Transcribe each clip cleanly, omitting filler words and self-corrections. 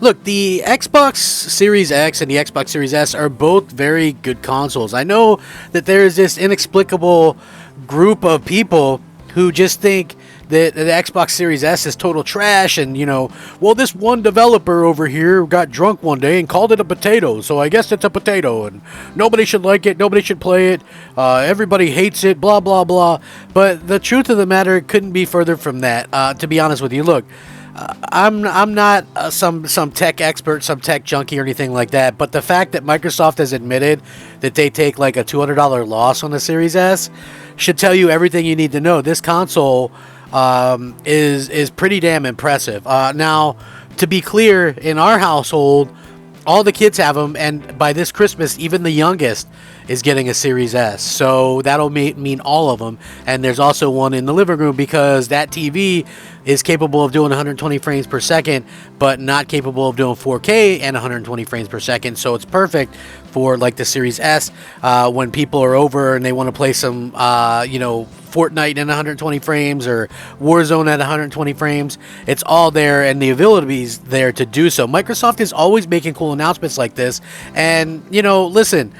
Look, the Xbox Series X and the Xbox Series S are both very good consoles. I know that there is this inexplicable group of people who just think that the Xbox Series S is total trash, and well, this one developer over here got drunk one day and called it a potato, so I guess it's a potato, and nobody should like it, nobody should play it, everybody hates it, blah blah blah. But the truth of the matter couldn't be further from that. To be honest with you, look, I'm not some tech expert, some tech junkie or anything like that, but the fact that Microsoft has admitted that they take like a $200 loss on the Series S should tell you everything you need to know. This console is pretty damn impressive. Now, to be clear, in our household, all the kids have them, and by this Christmas, even the youngest is getting a Series S. So that'll mean all of them. And there's also one in the living room because that TV is capable of doing 120 frames per second, but not capable of doing 4K and 120 frames per second. So it's perfect for like the Series S when people are over and they want to play some, Fortnite in 120 frames or Warzone at 120 frames. It's all there, and the ability is there to do so. Microsoft is always making cool announcements like this, and listen,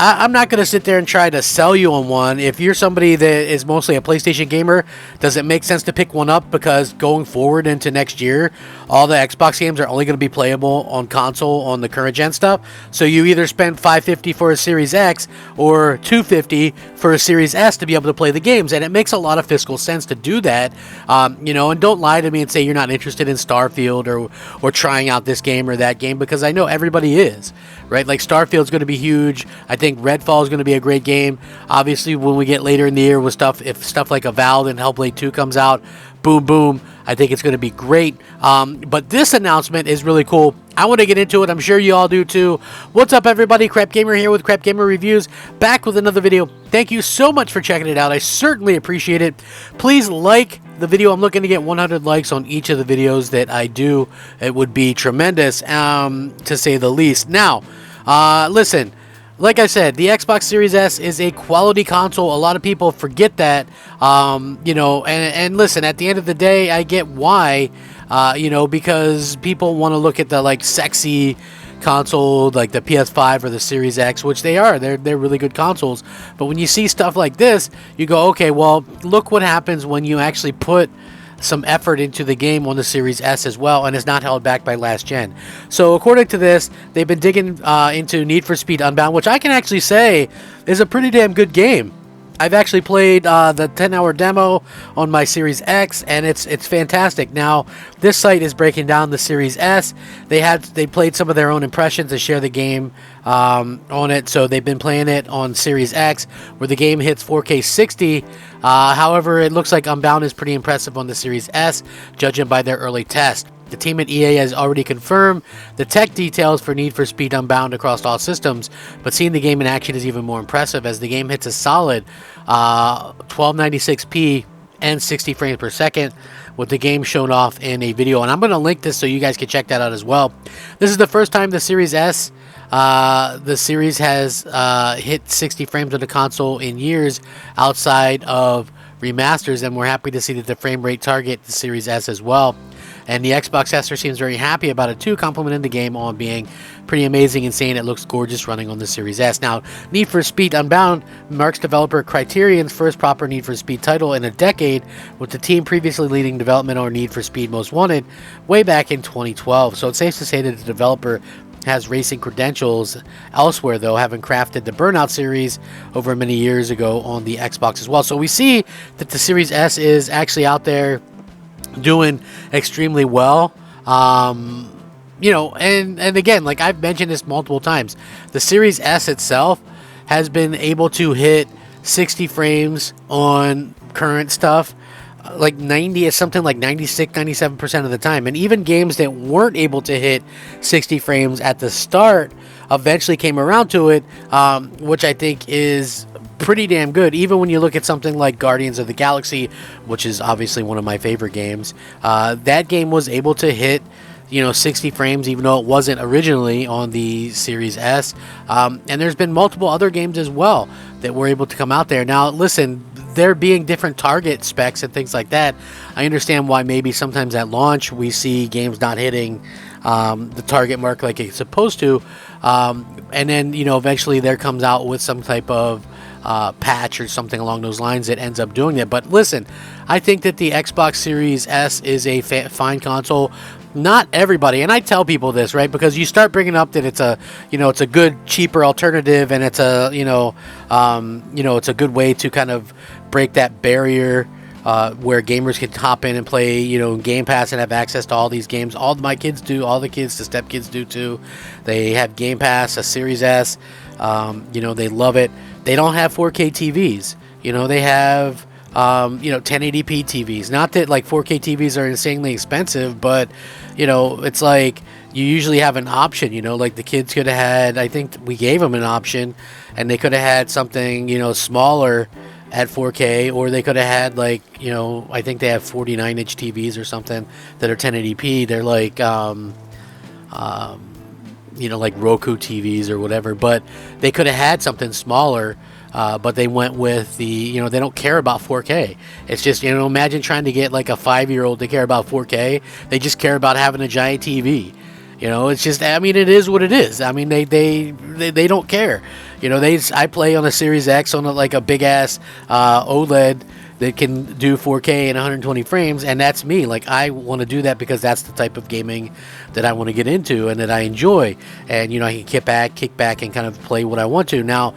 I'm not going to sit there and try to sell you on one. If you're somebody that is mostly a PlayStation gamer, does it make sense to pick one up? Because going forward into next year, all the Xbox games are only going to be playable on console on the current gen stuff. So you either spend $550 for a Series X or $250 for a Series S to be able to play the games. And it makes a lot of fiscal sense to do that. And don't lie to me and say you're not interested in Starfield or trying out this game or that game, because I know everybody is, right? Like Starfield's going to be huge. I think Redfall is going to be a great game. Obviously, when we get later in the year with if stuff like Avowed and Hellblade 2 comes out, boom, boom, I think it's going to be great. But this announcement is really cool. I want to get into it. I'm sure you all do too. What's up, everybody? Crap Gamer here with Crap Gamer Reviews, back with another video. Thank you so much for checking it out. I certainly appreciate it. Please like the video. I'm looking to get 100 likes on each of the videos that I do. It would be tremendous, to say the least. Now, listen. Like I said, the Xbox Series S is a quality console. A lot of people forget that, and listen, at the end of the day, I get why, because people want to look at the, like, sexy console, like the PS5 or the Series X, which they are. They're really good consoles. But when you see stuff like this, you go, okay, well, look what happens when you actually put some effort into the game on the Series S as well, and is not held back by last gen. So according to this, they've been digging into Need for Speed Unbound, which I can actually say is a pretty damn good game. I've actually played the 10-hour demo on my Series X, and it's fantastic. Now, this site is breaking down the Series S. They played some of their own impressions to share the game on it, so they've been playing it on Series X, where the game hits 4K 60. However, it looks like Unbound is pretty impressive on the Series S, judging by their early test. The team at EA has already confirmed the tech details for Need for Speed Unbound across all systems, but seeing the game in action is even more impressive as the game hits a solid 1296p and 60 frames per second, with the game shown off in a video. And I'm going to link this so you guys can check that out as well. This is the first time the Series S, the series has hit 60 frames on the console in years outside of remasters, and we're happy to see that the frame rate target the Series S as well. And the Xbox tester seems very happy about it too, complimenting the game on being pretty amazing and saying it looks gorgeous running on the Series S. Now, Need for Speed Unbound marks developer Criterion's first proper Need for Speed title in a decade, with the team previously leading development on Need for Speed Most Wanted way back in 2012. So it's safe to say that the developer has racing credentials elsewhere, though, having crafted the Burnout series over many years ago on the Xbox as well. So we see that the Series S is actually out there doing extremely well. And again, like I've mentioned this multiple times, the Series S itself has been able to hit 60 frames on current stuff like 90, something like 96, 97% of the time. And even games that weren't able to hit 60 frames at the start eventually came around to it, which I think is pretty damn good. Even when you look at something like Guardians of the Galaxy, which is obviously one of my favorite games, that game was able to hit 60 frames, even though it wasn't originally on the Series S. And there's been multiple other games as well that were able to come out there. Now, listen, there being different target specs and things like that, I understand why maybe sometimes at launch we see games not hitting the target mark like it's supposed to, and then eventually there comes out with some type of patch or something along those lines that ends up doing it. But listen, I think that the Xbox Series S is a fine console. Not everybody, and I tell people this, right? Because you start bringing up that it's a good, cheaper alternative, and it's it's a good way to kind of break that barrier where gamers can hop in and play, Game Pass and have access to all these games. All my kids do, all the stepkids do too. They have Game Pass, a Series S. They love it. They don't have 4K TVs. They have 1080p TVs. Not that like 4K TVs are insanely expensive, but it's like you usually have an option. Like the kids could have had, I think we gave them an option, and they could have had something smaller at 4K, or they could have had like I think they have 49-inch TVs or something that are 1080p. They're like like Roku TVs or whatever, but they could have had something smaller. But they went with the, they don't care about 4K. It's just, imagine trying to get like a 5-year-old to care about 4K. They just care about having a giant TV. It's just, it is what it is. They don't care. I play on a Series X on like a big ass OLED that can do 4K and 120 frames, and that's me. Like, I want to do that because that's the type of gaming that I want to get into and that I enjoy. And I can kick back and kind of play what I want to. Now,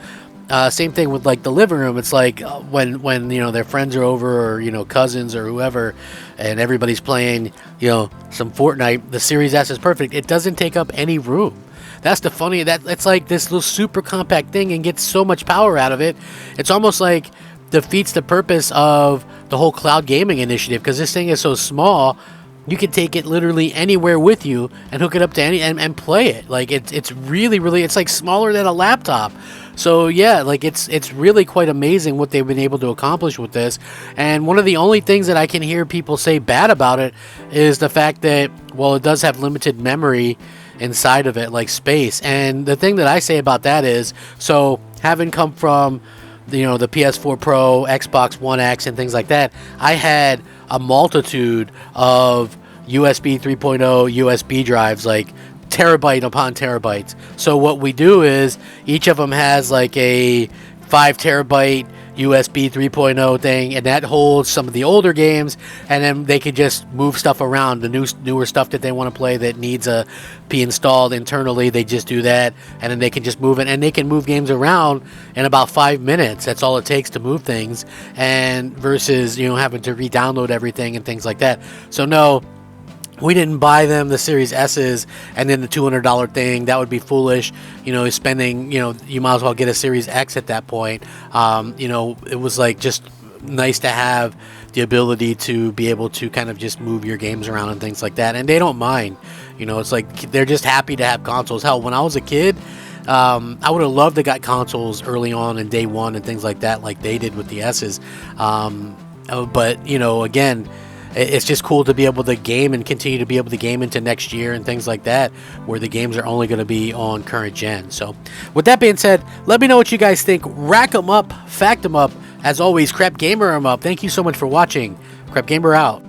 same thing with like the living room. It's like when their friends are over, or cousins or whoever, and everybody's playing some Fortnite. The Series S is perfect. It doesn't take up any room. That's the funny, that it's like this little super compact thing and gets so much power out of it. It's almost like defeats the purpose of the whole cloud gaming initiative, because this thing is so small. You can take it literally anywhere with you and hook it up to and play it. Like it's really, really, it's like smaller than a laptop. So yeah, like it's really quite amazing what they've been able to accomplish with this. And one of the only things that I can hear people say bad about it is the fact that, well, it does have limited memory inside of it, like space. And the thing that I say about that is, so having come from the PS4 Pro, Xbox One X, and things like that, I had a multitude of USB 3.0 USB drives, like terabyte upon terabytes. So what we do is each of them has like a 5 terabyte USB 3.0 thing, and that holds some of the older games, and then they can just move stuff around. The newer stuff that they want to play that needs to be installed internally, they just do that, and then they can just move it, and they can move games around in about 5 minutes. That's all it takes to move things, and versus having to re-download everything and things like that. So no, we didn't buy them the Series S's and then the $200 thing. That would be foolish. Spending, you might as well get a Series X at that point. It was like just nice to have the ability to be able to kind of just move your games around and things like that. And they don't mind. It's like they're just happy to have consoles. Hell, when I was a kid, I would have loved to got consoles early on in day one and things like that, like they did with the S's. But, again, it's just cool to be able to game and continue to be able to game into next year and things like that, where the games are only going to be on current gen. So with that being said, let me know what you guys think. Rack them up, fact them up. As always, Crap Gamer 'em up. Thank you so much for watching. Crap Gamer out.